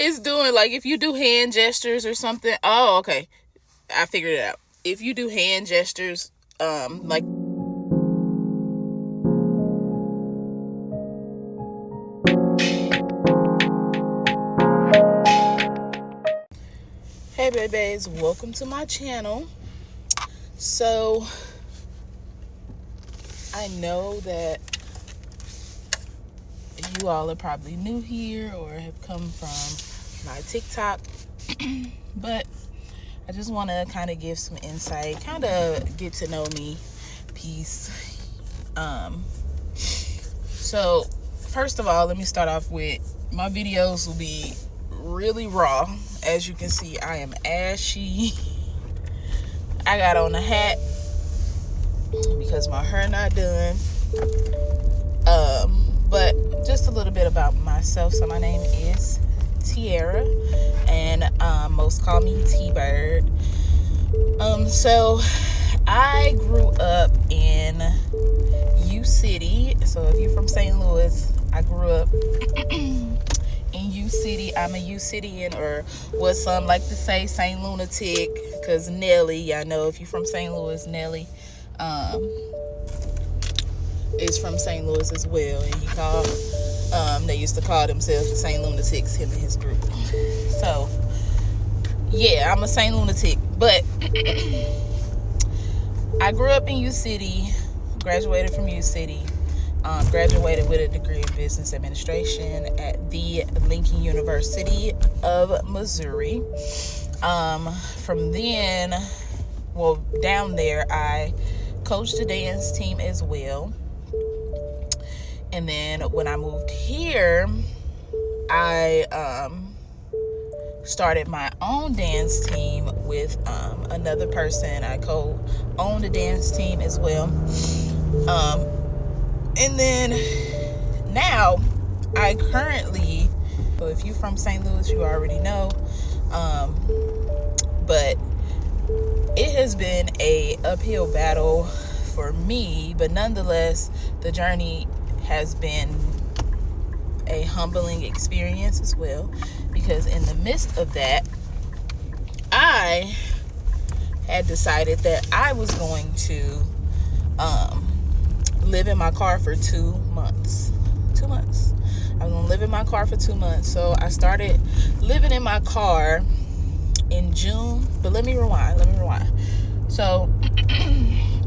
it's doing, like, if you do hand gestures or something. Oh, okay. I figured it out. If you do hand gestures, like, hey babies, welcome to my channel. So I know that you all are probably new here or have come from my TikTok, but I just want to kind of give some insight, kind of get to know me piece. So first of all, let me start off with my videos will be really raw. As you can see, I am ashy. I got on a hat because my hair not done. But just a little bit about myself. So my name is Tiara, and most call me T-Bird. So I grew up in U-City. So if you're from St. Louis, I grew up in U-City. I'm a U-Cityan, or what some like to say, St. Lunatic, because Nelly, I know if you're from St. Louis, Nelly is from St. Louis as well, and he called they used to call themselves the St. Lunatics, him and his group. So yeah, I'm a St. Lunatic, but I grew up in U-City, graduated from U-City, graduated with a degree in business administration at the Lincoln University of Missouri. From then, well, down there, I coached a dance team as well. And then when I moved here, I started my own dance team with another person. I co-owned a dance team as well. And then now I currently, so if you're from St. Louis, you already know, but it has been a uphill battle for me, but nonetheless, the journey has been a humbling experience as well, because in the midst of that, I had decided that I was going to live in my car for 2 months. I was going to live in my car for 2 months. So I started living in my car in June. But let me rewind. So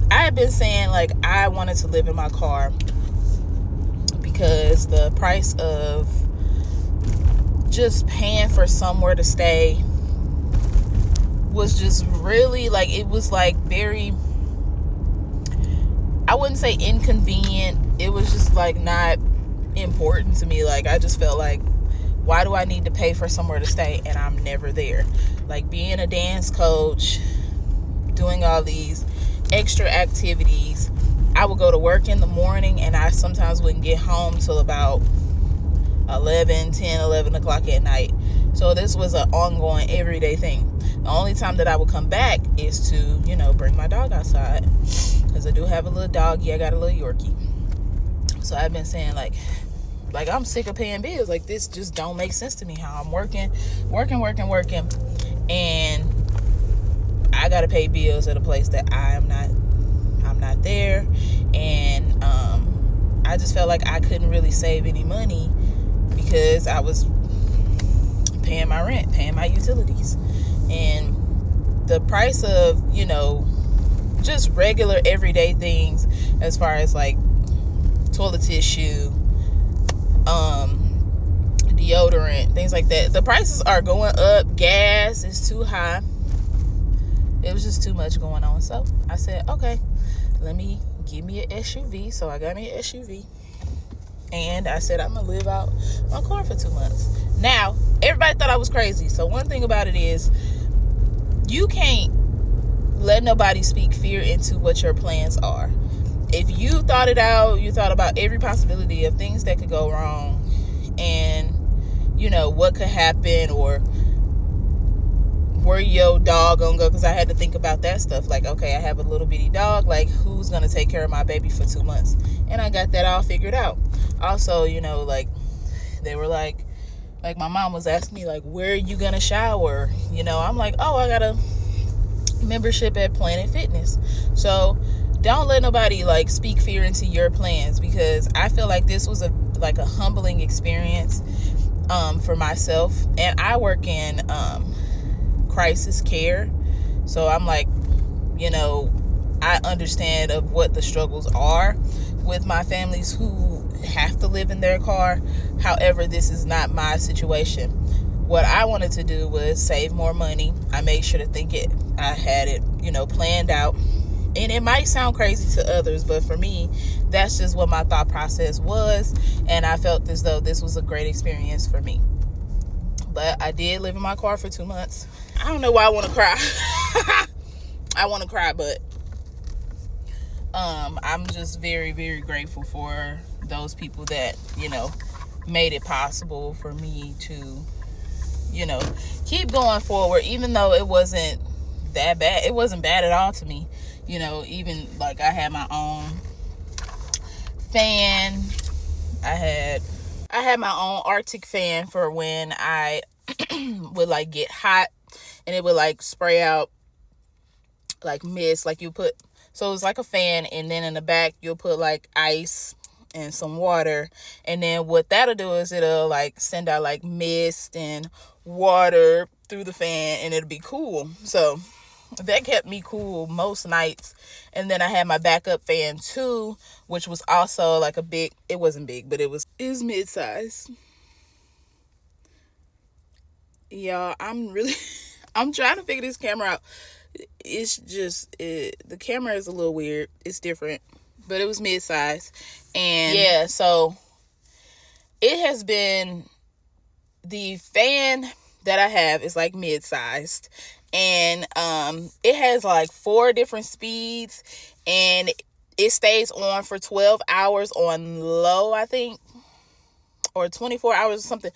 I had been saying, like, I wanted to live in my car because the price of just paying for somewhere to stay was just really, like, it was like very, I wouldn't say inconvenient. It was just like not important to me. Like, I just felt like, why do I need to pay for somewhere to stay and I'm never there? Like, being a dance coach, doing all these extra activities, I would go to work in the morning and I sometimes wouldn't get home till about 11 o'clock at night. So this was an ongoing, everyday thing. The only time that I would come back is to, bring my dog outside, because I do have a little doggy. I got a little Yorkie. So I've been saying, like I'm sick of paying bills. Like, this just don't make sense to me, how I'm working, and I gotta pay bills at a place that I'm not there. And I just felt like I couldn't really save any money because I was paying my rent, paying my utilities, and the price of, just regular everyday things, as far as like toilet tissue, deodorant, things like that, the prices are going up. Gas is too high. It was just too much going on. So I said, okay, let me give me an SUV. So I got me an SUV, and I said, I'm gonna live out my car for 2 months. Now, everybody thought I was crazy. So one thing about it is, you can't let nobody speak fear into what your plans are. If you thought it out, you thought about every possibility of things that could go wrong, and what could happen, or where your dog gonna go, because I had to think about that stuff. Like, okay, I have a little bitty dog, like, who's gonna take care of my baby for 2 months? And I got that all figured out. Also, like, they were like, Like, my mom was asking me, like, where are you gonna shower? I'm like, oh, I got a membership at Planet Fitness. So don't let nobody like speak fear into your plans, because I feel like this was a humbling experience for myself. And I work in crisis care, so I'm like, I understand of what the struggles are with my families who have to live in their car. However, this is not my situation. What I wanted to do was save more money. I made sure to I had it, planned out. And it might sound crazy to others, but for me, that's just what my thought process was. And I felt as though this was a great experience for me. But I did live in my car for 2 months. I don't know why I want to cry. I want to cry, but I'm just very, very grateful for those people that, made it possible for me to, keep going forward, even though it wasn't that bad. It wasn't bad at all to me. Even like I had my own fan. I had my own Arctic fan for when I would like get hot, and it would like spray out like mist. Like so it was like a fan, and then in the back you'll put like ice and some water, and then what that'll do is it'll like send out like mist and water through the fan, and it'll be cool. So that kept me cool most nights. And then I had my backup fan too, which was also like it wasn't big, but it was mid-size. Y'all, I'm trying to figure this camera out. It's just the camera is a little weird. It's different, but it was mid-size. And yeah, so it has been, the fan that I have is like mid-sized, and it has like 4 different speeds, and it stays on for 12 hours on low, I think, or 24 hours or something.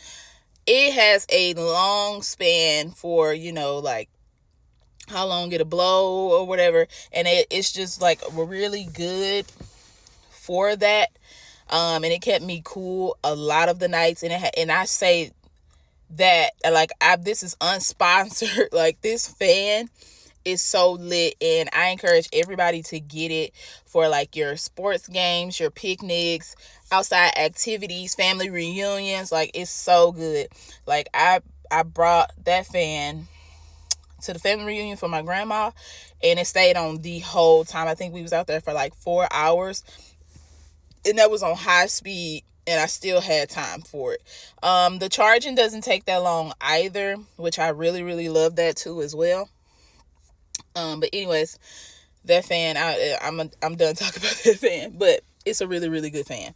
It has a long span for, like how long it'll blow or whatever, and it's just like really good for that. And it kept me cool a lot of the nights, and I say that like this is unsponsored. Like, this fan is so lit, and I encourage everybody to get it for like your sports games, your picnics, outside activities, family reunions. Like, it's so good. Like, I brought that fan to the family reunion for my grandma, and it stayed on the whole time. I think we was out there for like 4 hours, and that was on high speed, and I still had time for it. The charging doesn't take that long either, which I really, really love that too as well. But anyways, that fan, I'm done talking about that fan, but it's a really, really good fan.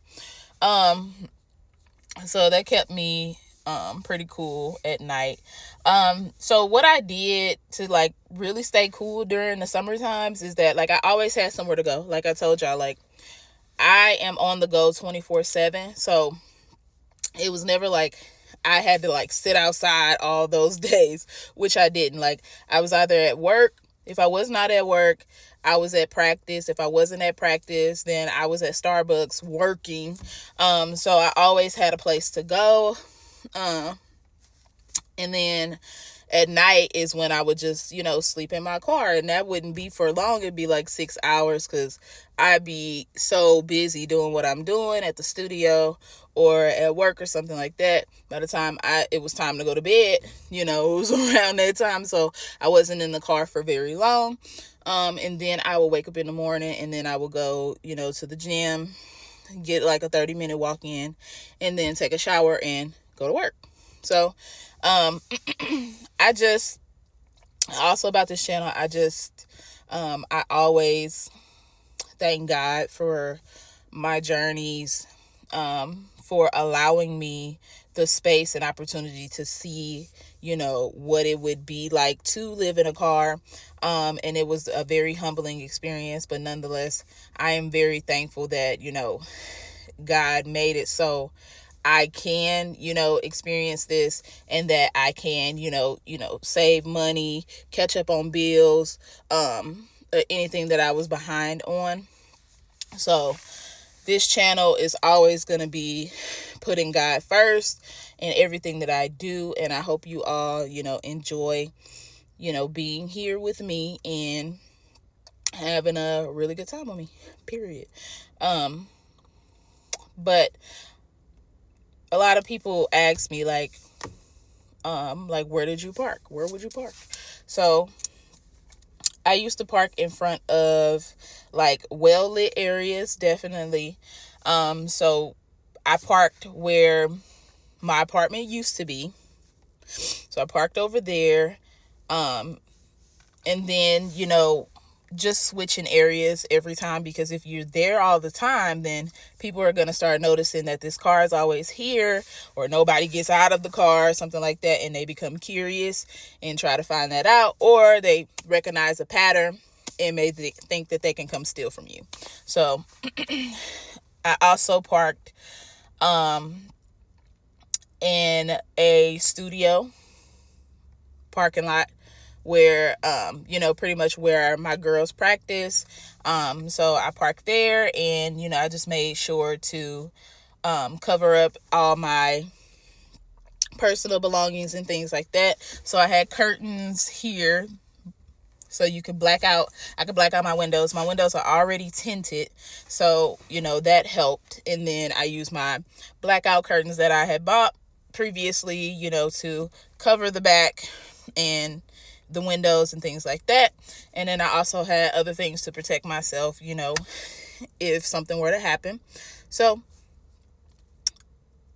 So that kept me pretty cool at night. So what I did to like really stay cool during the summer times is that like I always had somewhere to go. Like I told y'all, like I am on the go 24/7. So it was never like I had to like sit outside all those days, which I didn't. Like, I was either at work. If I was not at work, I was at practice. If I wasn't at practice, then I was at Starbucks working. So I always had a place to go. And then at night is when I would just, sleep in my car. And that wouldn't be for long. It'd be like 6 hours, because I'd be so busy doing what I'm doing at the studio or at work or something like that. By the time it was time to go to bed, it was around that time. So I wasn't in the car for very long. And then I would wake up in the morning, and then I would go, to the gym, get like a 30-minute walk in, and then take a shower and go to work. So, also about this channel, I always thank God for my journeys, for allowing me the space and opportunity to see, what it would be like to live in a car. And it was a very humbling experience, but nonetheless, I am very thankful that, God made it so I can, experience this, and that I can, save money, catch up on bills, anything that I was behind on. So this channel is always going to be putting God first in everything that I do. And I hope you all, enjoy, being here with me and having a really good time with me, period. But a lot of people ask me like, where did you park? Where would you park? So I used to park in front of like well-lit areas, definitely. So I parked where my apartment used to be. So I parked over there. And then, just switching areas every time, because if you're there all the time, then people are going to start noticing that this car is always here, or nobody gets out of the car, something like that, and they become curious and try to find that out, or they recognize a pattern and may think that they can come steal from you. So I also parked in a studio parking lot where, pretty much where my girls practice. So I parked there, and, I just made sure to cover up all my personal belongings and things like that. So I had curtains here, so I could black out my windows. My windows are already tinted, so, that helped. And then I used my blackout curtains that I had bought previously, to cover the back and the windows and things like that. And then I also had other things to protect myself, if something were to happen. So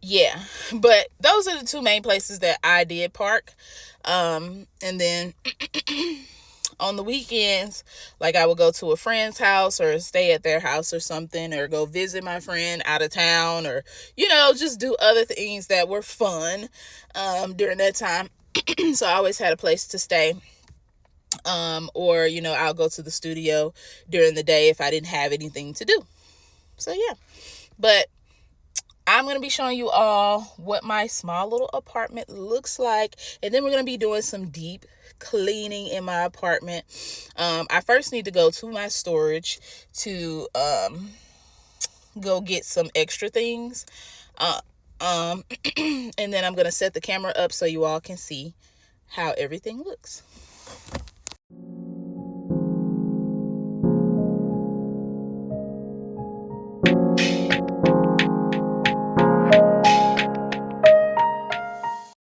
yeah, but those are the two main places that I did park. And then on the weekends, like I would go to a friend's house or stay at their house or something, or go visit my friend out of town, or, just do other things that were fun during that time. So I always had a place to stay. Or, I'll go to the studio during the day if I didn't have anything to do. So yeah, but I'm going to be showing you all what my small little apartment looks like. And then we're going to be doing some deep cleaning in my apartment. I first need to go to my storage to go get some extra things. And then I'm going to set the camera up so you all can see how everything looks.